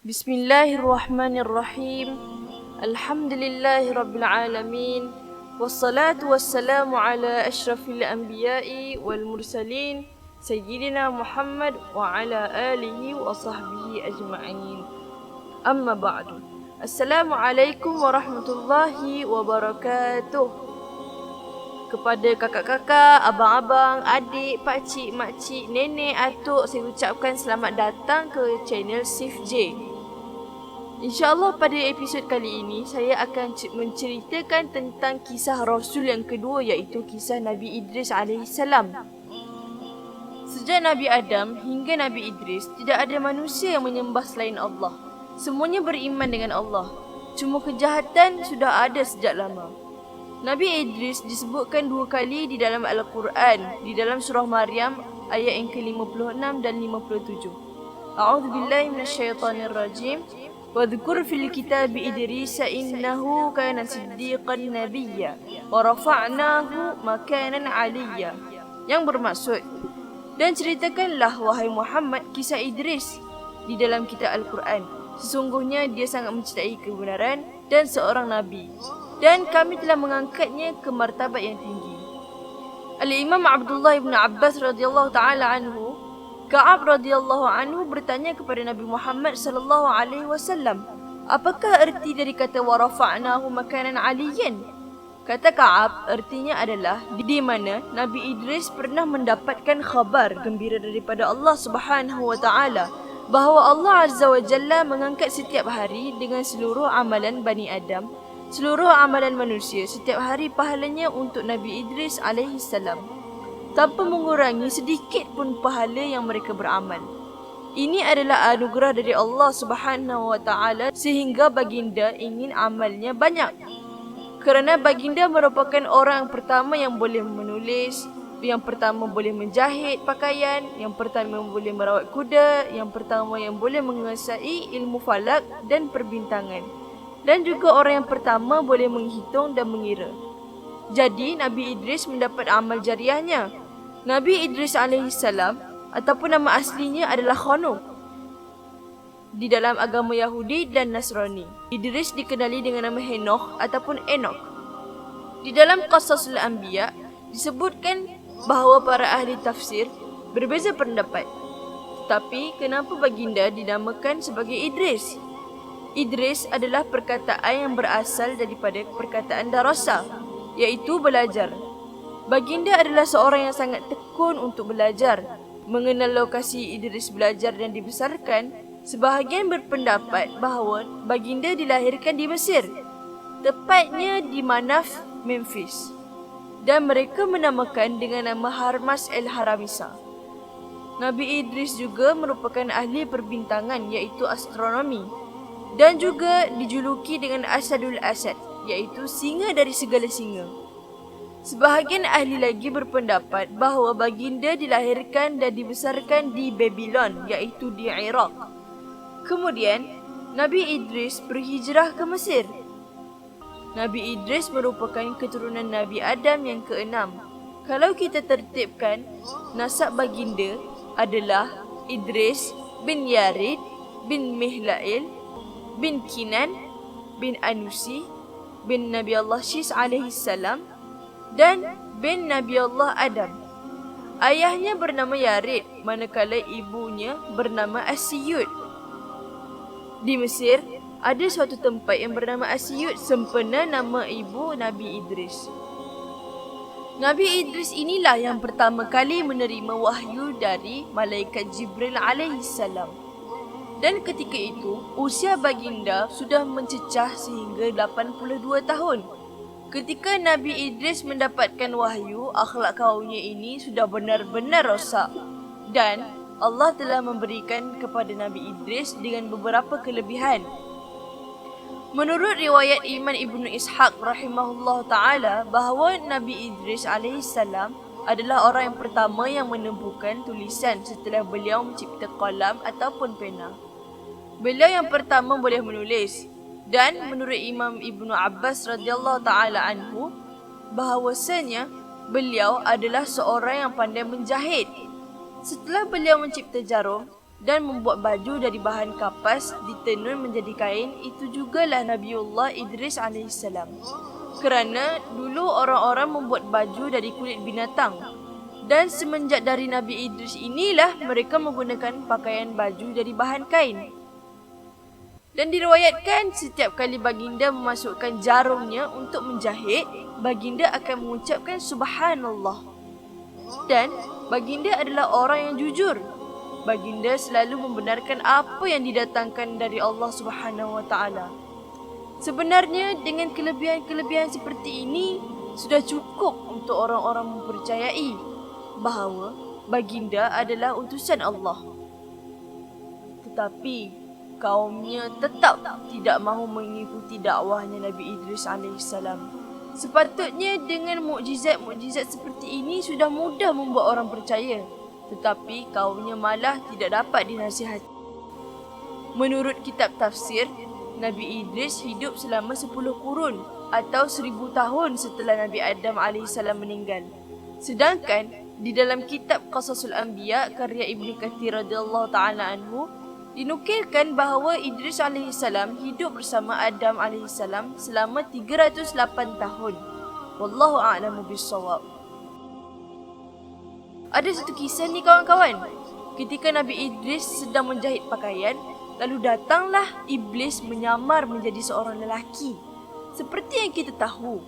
Bismillahirrahmanirrahim. Alhamdulillahirabbil alamin. Wassalatu wassalamu ala asyrafil anbiya'i wal mursalin sayyidina Muhammad wa ala alihi wa sahbihi ajma'in. Amma ba'du. Assalamualaikum warahmatullahi wabarakatuh. Kepada kakak-kakak, abang-abang, adik, pakcik, makcik, nenek, atuk, saya ucapkan selamat datang ke channel Sif J. InsyaAllah pada episod kali ini, saya akan menceritakan tentang kisah Rasul yang kedua, iaitu kisah Nabi Idris AS. Sejak Nabi Adam hingga Nabi Idris, tidak ada manusia yang menyembah selain Allah. Semuanya beriman dengan Allah. Cuma kejahatan sudah ada sejak lama. Nabi Idris disebutkan 2 kali di dalam Al-Quran, di dalam surah Maryam ayat yang ke-56 dan 57. A'udzubillahi minasyaitonirrajim. Wadhkur fil kitab Idris innahu kana siddiqan nabiyya wa rafa'nahu makanan 'aliyya. Yang bermaksud, dan ceritakanlah wahai Muhammad kisah Idris di dalam kitab Al-Quran. Sesungguhnya dia sangat mencintai kebenaran dan seorang nabi, dan kami telah mengangkatnya ke martabat yang tinggi. Al-Imam Abdullah ibn Abbas radhiyallahu taala anhu, Ka'ab radhiyallahu anhu bertanya kepada Nabi Muhammad sallallahu alaihi wasallam, apakah erti dari kata wa rafa'nahu makanan 'aliyyan? Kata Ka'ab, artinya adalah di mana Nabi Idris pernah mendapatkan khabar gembira daripada Allah Subhanahu wa taala bahawa Allah Azza wa Jalla mengangkat setiap hari dengan seluruh amalan Bani Adam, seluruh amalan manusia setiap hari pahalanya untuk Nabi Idris AS, tanpa mengurangi sedikit pun pahala yang mereka beramal. Ini adalah anugerah dari Allah Subhanahu wa taala sehingga baginda ingin amalnya banyak. Kerana baginda merupakan orang yang pertama yang boleh menulis, yang pertama boleh menjahit pakaian, yang pertama boleh merawat kuda, yang pertama yang boleh menguasai ilmu falak dan perbintangan, dan juga orang yang pertama boleh menghitung dan mengira. Jadi Nabi Idris mendapat amal jariahnya. Nabi Idris AS ataupun nama aslinya adalah Khanuk di dalam agama Yahudi dan Nasrani. Idris dikenali dengan nama Henoch ataupun Enoch. Di dalam Qasasul Anbiya disebutkan bahawa para ahli tafsir berbeza pendapat. Tetapi kenapa baginda dinamakan sebagai Idris? Idris adalah perkataan yang berasal daripada perkataan darasa, iaitu belajar. Baginda adalah seorang yang sangat tekun untuk belajar. Mengenal lokasi Idris belajar dan dibesarkan, sebahagian berpendapat bahawa baginda dilahirkan di Mesir, tepatnya di Manaf, Memphis, dan mereka menamakan dengan nama Harmas el-Haramisa. Nabi Idris juga merupakan ahli perbintangan, iaitu astronomi, dan juga dijuluki dengan Asadul Asad, iaitu singa dari segala singa. Sebahagian ahli lagi berpendapat bahawa baginda dilahirkan dan dibesarkan di Babylon, iaitu di Iraq. Kemudian, Nabi Idris berhijrah ke Mesir. Nabi Idris merupakan keturunan Nabi Adam yang ke-6. Kalau kita tertibkan, nasab baginda adalah Idris bin Yarid bin Mihlail bin Kinan bin Anusi bin Nabi Allah Syis AS dan bin Nabi Allah Adam. Ayahnya bernama Yarid, manakala ibunya bernama Asiyud. Di Mesir, ada suatu tempat yang bernama Asiyud sempena nama ibu Nabi Idris. Nabi Idris inilah yang pertama kali menerima wahyu dari malaikat Jibril alaihissalam. Dan ketika itu, usia baginda sudah mencecah sehingga 82 tahun. Ketika Nabi Idris mendapatkan wahyu, akhlak kaumnya ini sudah benar-benar rosak. Dan Allah telah memberikan kepada Nabi Idris dengan beberapa kelebihan. Menurut riwayat Imam Ibnu Ishaq rahimahullah ta'ala bahawa Nabi Idris AS adalah orang yang pertama yang menemukan tulisan setelah beliau mencipta qalam ataupun pena. Beliau yang pertama boleh menulis. Dan menurut Imam Ibnu Abbas radhiyallahu ta'ala anhu bahawasanya beliau adalah seorang yang pandai menjahit. Setelah beliau mencipta jarum, dan membuat baju dari bahan kapas ditenun menjadi kain, itu jugalah Nabiullah Idris alaihissalam. Kerana dulu orang-orang membuat baju dari kulit binatang. Dan semenjak dari Nabi Idris inilah mereka menggunakan pakaian baju dari bahan kain. Dan diriwayatkan setiap kali baginda memasukkan jarumnya untuk menjahit, baginda akan mengucapkan subhanallah. Dan baginda adalah orang yang jujur. Baginda selalu membenarkan apa yang didatangkan dari Allah Subhanahu Wa Taala. Sebenarnya dengan kelebihan-kelebihan seperti ini sudah cukup untuk orang-orang mempercayai bahawa baginda adalah utusan Allah. Tetapi kaumnya tetap tidak mahu mengikuti dakwahnya Nabi Idris alaihissalam. Sepatutnya dengan mukjizat-mukjizat seperti ini sudah mudah membuat orang percaya. Tetapi kaumnya malah tidak dapat dinasihati. Menurut kitab tafsir, Nabi Idris hidup selama 10 kurun atau 1000 tahun setelah Nabi Adam alaihissalam meninggal. Sedangkan di dalam kitab Qasasul Anbiya karya Ibnu Katsir radhiyallahu taala anhu dinukilkan bahawa Idris alaihissalam hidup bersama Adam alaihissalam selama 308 tahun. Wallahu a'lamu bissawab. Ada satu kisah ni kawan-kawan. Ketika Nabi Idris sedang menjahit pakaian, lalu datanglah iblis menyamar menjadi seorang lelaki. Seperti yang kita tahu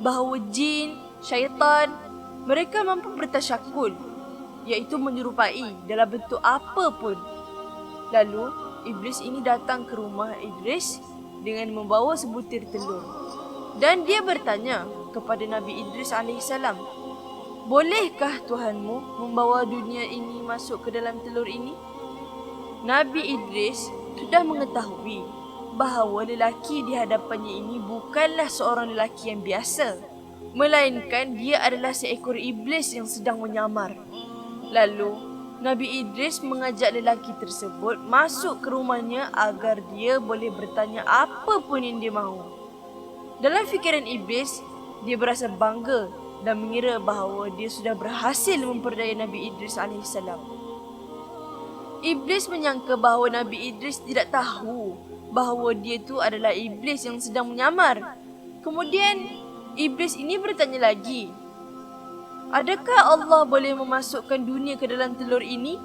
bahawa jin, syaitan, mereka mampu bertasyakul, iaitu menyerupai dalam bentuk apa pun. Lalu, iblis ini datang ke rumah Idris dengan membawa sebutir telur. Dan dia bertanya kepada Nabi Idris alaihissalam, "Bolehkah Tuhanmu membawa dunia ini masuk ke dalam telur ini?" Nabi Idris sudah mengetahui bahawa lelaki di hadapannya ini bukanlah seorang lelaki yang biasa, melainkan dia adalah seekor iblis yang sedang menyamar. Lalu, Nabi Idris mengajak lelaki tersebut masuk ke rumahnya agar dia boleh bertanya apa pun yang dia mahu. Dalam fikiran iblis, dia berasa bangga dan mengira bahawa dia sudah berhasil memperdaya Nabi Idris alaihissalam. Iblis menyangka bahawa Nabi Idris tidak tahu bahawa dia itu adalah iblis yang sedang menyamar. Kemudian, iblis ini bertanya lagi, "Adakah Allah boleh memasukkan dunia ke dalam telur ini?"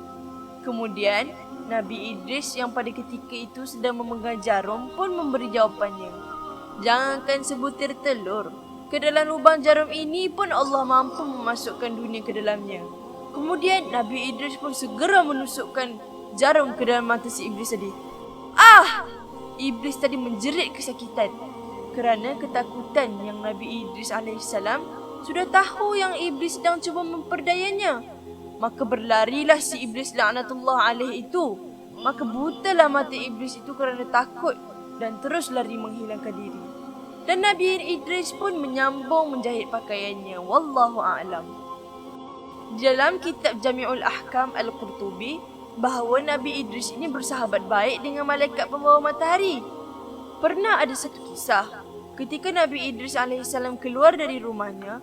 Kemudian, Nabi Idris yang pada ketika itu sedang memegang jarum pun memberi jawapannya. "Jangankan sebutir telur, ke dalam lubang jarum ini pun Allah mampu memasukkan dunia ke dalamnya." Kemudian, Nabi Idris pun segera menusukkan jarum ke dalam mata si iblis tadi. Iblis tadi menjerit kesakitan kerana ketakutan yang Nabi Idris alaihissalam sudah tahu yang iblis sedang cuba memperdayanya. Maka berlarilah si iblis laknatullah alaih itu. Maka butalah mata iblis itu kerana takut dan terus lari menghilangkan diri. Dan Nabi Idris pun menyambung menjahit pakaiannya. Wallahu a'lam. Di dalam kitab Jami'ul Ahkam Al-Qurtubi, bahawa Nabi Idris ini bersahabat baik dengan malaikat pembawa matahari. Pernah ada satu kisah, ketika Nabi Idris alaihissalam keluar dari rumahnya,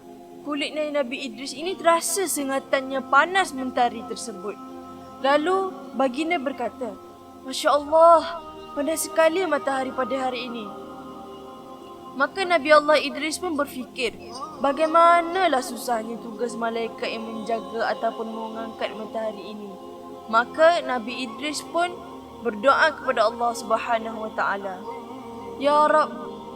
kulit Nabi Idris ini terasa sengatannya panas mentari tersebut. Lalu baginda berkata, "Masya Allah, panas sekali matahari pada hari ini." Maka Nabi Allah Idris pun berfikir, bagaimanalah susahnya tugas malaikat yang menjaga ataupun mengangkat matahari ini. Maka Nabi Idris pun berdoa kepada Allah Subhanahu Wa Taala, "Ya Rabb,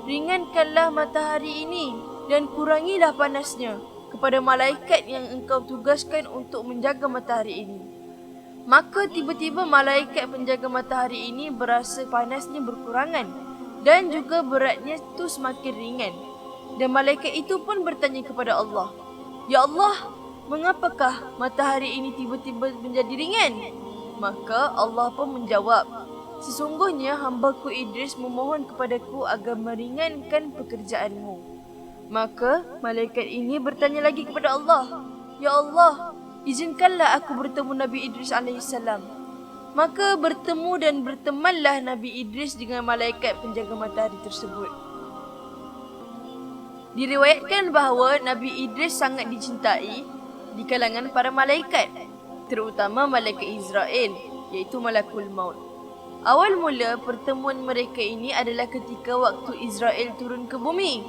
ringankanlah matahari ini dan kurangilah panasnya kepada malaikat yang engkau tugaskan untuk menjaga matahari ini." Maka tiba-tiba malaikat penjaga matahari ini berasa panasnya berkurangan dan juga beratnya itu semakin ringan. Dan malaikat itu pun bertanya kepada Allah, "Ya Allah, mengapakah matahari ini tiba-tiba menjadi ringan?" Maka Allah pun menjawab, "Sesungguhnya hamba-Ku Idris memohon kepadaku agar meringankan pekerjaanmu." Maka malaikat ini bertanya lagi kepada Allah, "Ya Allah, izinkanlah aku bertemu Nabi Idris alaihissalam." Maka bertemu dan bertemanlah Nabi Idris dengan malaikat penjaga matahari tersebut. Diriwayatkan bahawa Nabi Idris sangat dicintai di kalangan para malaikat, terutama malaikat Israel. iaitu malakul maut. Awal mula pertemuan mereka ini adalah ketika waktu Israel turun ke bumi.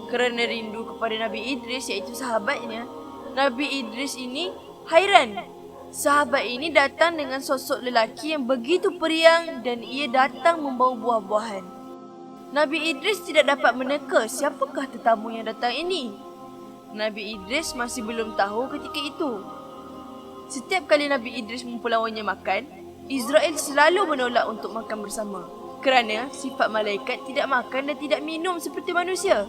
Kerana rindu kepada Nabi Idris iaitu sahabatnya, Nabi Idris ini hairan. Sahabat ini datang dengan sosok lelaki yang begitu periang dan ia datang membawa buah-buahan. Nabi Idris tidak dapat meneka siapakah tetamu yang datang ini. Nabi Idris masih belum tahu ketika itu. Setiap kali Nabi Idris mempulauannya makan, Israel selalu menolak untuk makan bersama kerana sifat malaikat tidak makan dan tidak minum seperti manusia.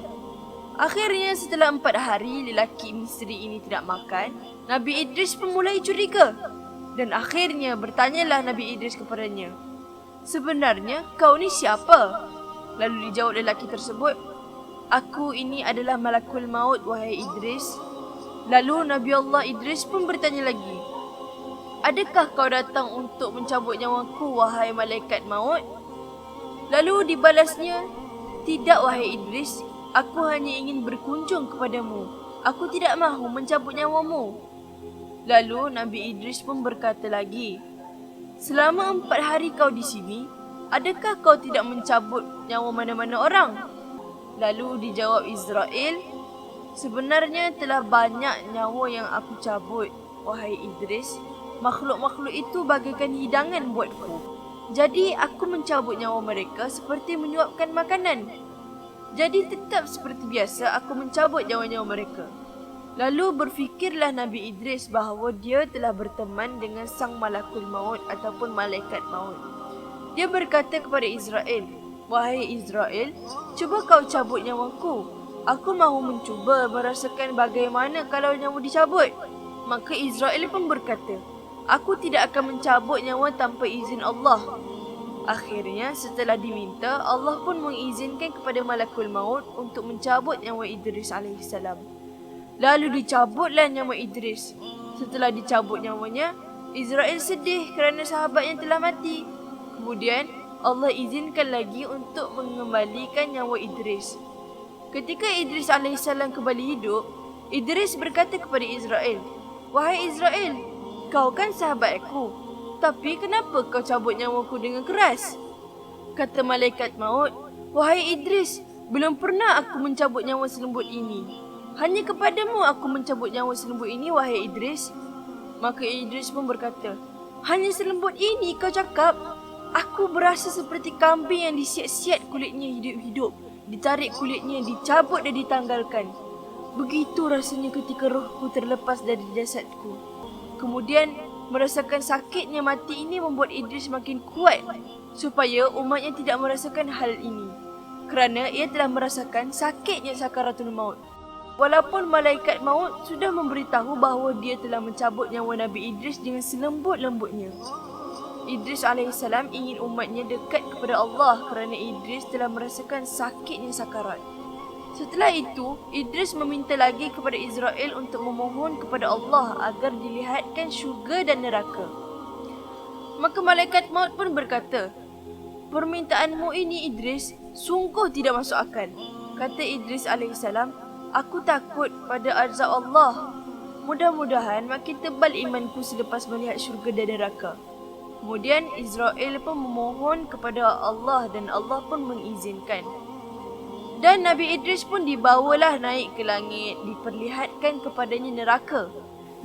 Akhirnya setelah 4 hari lelaki misteri ini tidak makan, Nabi Idris pun mulai curiga. Dan akhirnya bertanyalah Nabi Idris kepadanya, "Sebenarnya kau ni siapa?" Lalu dijawab lelaki tersebut, "Aku ini adalah malakul maut, wahai Idris." Lalu Nabi Allah Idris pun bertanya lagi, "Adakah kau datang untuk mencabut nyawaku, wahai malaikat maut?" Lalu dibalasnya, "Tidak, wahai Idris. Aku hanya ingin berkunjung kepadamu. Aku tidak mahu mencabut nyawamu." Lalu Nabi Idris pun berkata lagi, "Selama 4 hari kau di sini, adakah kau tidak mencabut nyawa mana-mana orang?" Lalu dijawab Israel, "Sebenarnya telah banyak nyawa yang aku cabut, wahai Idris. Makhluk-makhluk itu bagaikan hidangan buatku. Jadi aku mencabut nyawa mereka seperti menyuapkan makanan. Jadi tetap seperti biasa aku mencabut nyawa-nyawa mereka." Lalu berfikirlah Nabi Idris bahawa dia telah berteman dengan sang malakul maut ataupun malaikat maut. Dia berkata kepada Israel, "Wahai Israel, cuba kau cabut nyawaku. Aku mahu mencuba merasakan bagaimana kalau nyawa dicabut." Maka Israel pun berkata, "Aku tidak akan mencabut nyawa tanpa izin Allah." Akhirnya setelah diminta, Allah pun mengizinkan kepada malakul maut untuk mencabut nyawa Idris AS. Lalu dicabutlah nyawa Idris. Setelah dicabut nyawanya, Israel sedih kerana sahabatnya telah mati. Kemudian Allah izinkan lagi untuk mengembalikan nyawa Idris. Ketika Idris AS kembali hidup, Idris berkata kepada Israel, "Wahai Israel, kau kan sahabat aku, tapi kenapa kau cabut nyawaku dengan keras?" Kata malaikat maut, "Wahai Idris, belum pernah aku mencabut nyawa selembut ini. Hanya kepadamu aku mencabut nyawa selembut ini, wahai Idris." Maka Idris pun berkata, "Hanya selembut ini kau cakap? Aku berasa seperti kambing yang disiat-siat kulitnya hidup-hidup, ditarik kulitnya, dicabut dan ditanggalkan. Begitu rasanya ketika rohku terlepas dari jasadku." Kemudian merasakan sakitnya mati ini membuat Idris makin kuat supaya umatnya tidak merasakan hal ini, kerana ia telah merasakan sakitnya sakaratul maut. Walaupun malaikat maut sudah memberitahu bahawa dia telah mencabut nyawa Nabi Idris dengan selembut-lembutnya. Idris AS ingin umatnya dekat kepada Allah kerana Idris telah merasakan sakitnya sakarat. Setelah itu, Idris meminta lagi kepada Israel untuk memohon kepada Allah agar dilihatkan syurga dan neraka. Maka malaikat maut pun berkata, "Permintaanmu ini Idris, sungguh tidak masuk akal." Kata Idris AS, "Aku takut pada azab Allah. Mudah-mudahan makin tebal imanku selepas melihat syurga dan neraka." Kemudian Israel pun memohon kepada Allah dan Allah pun mengizinkan. Dan Nabi Idris pun dibawalah naik ke langit, diperlihatkan kepadanya neraka.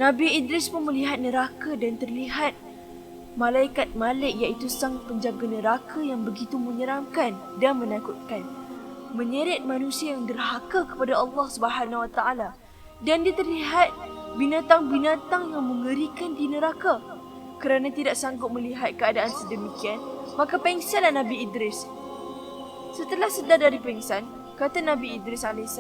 Nabi Idris pun melihat neraka dan terlihat malaikat Malik iaitu sang penjaga neraka yang begitu menyeramkan dan menakutkan, menyeret manusia yang derhaka kepada Allah Subhanahu Wa Taala. Dan dia terlihat binatang-binatang yang mengerikan di neraka. Kerana tidak sanggup melihat keadaan sedemikian, maka pengsanlah Nabi Idris. Setelah sedar dari pengsan, kata Nabi Idris AS,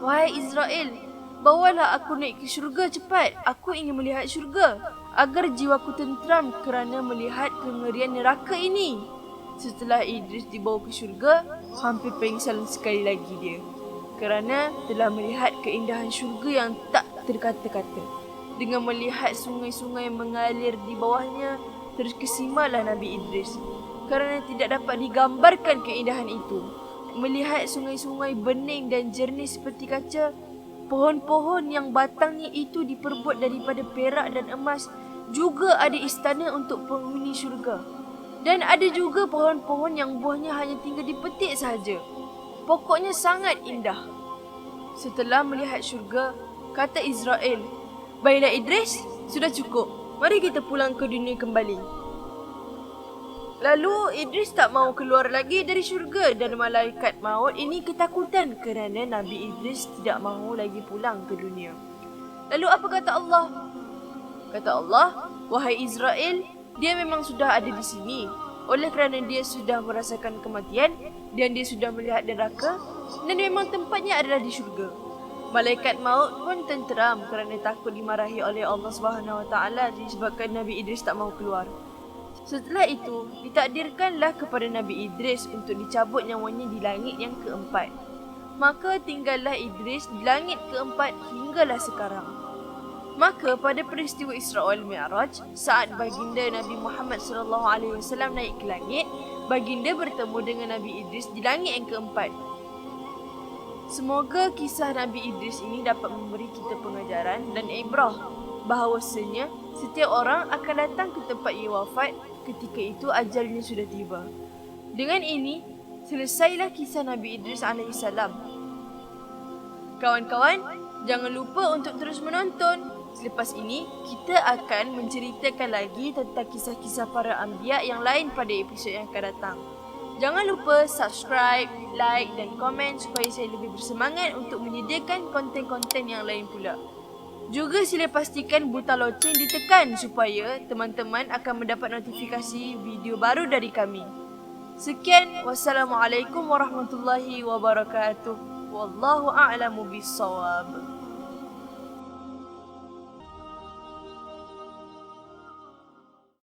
"Wahai Israel, bawalah aku naik ke syurga cepat. Aku ingin melihat syurga agar jiwaku tentram kerana melihat kengerian neraka ini." Setelah Idris dibawa ke syurga, hampir pengsan sekali lagi dia kerana telah melihat keindahan syurga yang tak terkata-kata. Dengan melihat sungai-sungai mengalir di bawahnya, terkesimalah Nabi Idris kerana tidak dapat digambarkan keindahan itu. Melihat sungai-sungai bening dan jernih seperti kaca, pohon-pohon yang batangnya itu diperbuat daripada perak dan emas Juga ada istana untuk penghuni syurga. Dan ada juga pohon-pohon yang buahnya hanya tinggal dipetik sahaja. Pokoknya sangat indah. Setelah melihat syurga, kata Israel, "Baiklah Idris, sudah cukup. Mari kita pulang ke dunia kembali." Lalu Idris tak mahu keluar lagi dari syurga dan malaikat maut ini ketakutan kerana Nabi Idris tidak mahu lagi pulang ke dunia. Lalu apa kata Allah? Kata Allah, "Wahai Israel, dia memang sudah ada di sini. Oleh kerana dia sudah merasakan kematian dan dia sudah melihat neraka dan memang tempatnya adalah di syurga." Malaikat maut pun tenteram kerana takut dimarahi oleh Allah SWT disebabkan Nabi Idris tak mahu keluar. Setelah itu, ditakdirkanlah kepada Nabi Idris untuk dicabut nyawanya di langit yang keempat. Maka tinggallah Idris di langit keempat hinggalah sekarang. Maka pada peristiwa Isra wal Mi'raj, saat baginda Nabi Muhammad SAW naik ke langit, baginda bertemu dengan Nabi Idris di langit yang keempat. Semoga kisah Nabi Idris ini dapat memberi kita pengajaran dan ibrah bahawasanya setiap orang akan datang ke tempat ia wafat ketika itu ajalnya sudah tiba. Dengan ini, selesailah kisah Nabi Idris AS. Kawan-kawan, jangan lupa untuk terus menonton. Selepas ini, kita akan menceritakan lagi tentang kisah-kisah para anbiya yang lain pada episod yang akan datang. Jangan lupa subscribe, like dan komen supaya saya lebih bersemangat untuk menyediakan konten-konten yang lain pula. Juga sila pastikan butang loceng ditekan supaya teman-teman akan mendapat notifikasi video baru dari kami. Sekian, wassalamualaikum warahmatullahi wabarakatuh. Wallahu a'lamu bissawab.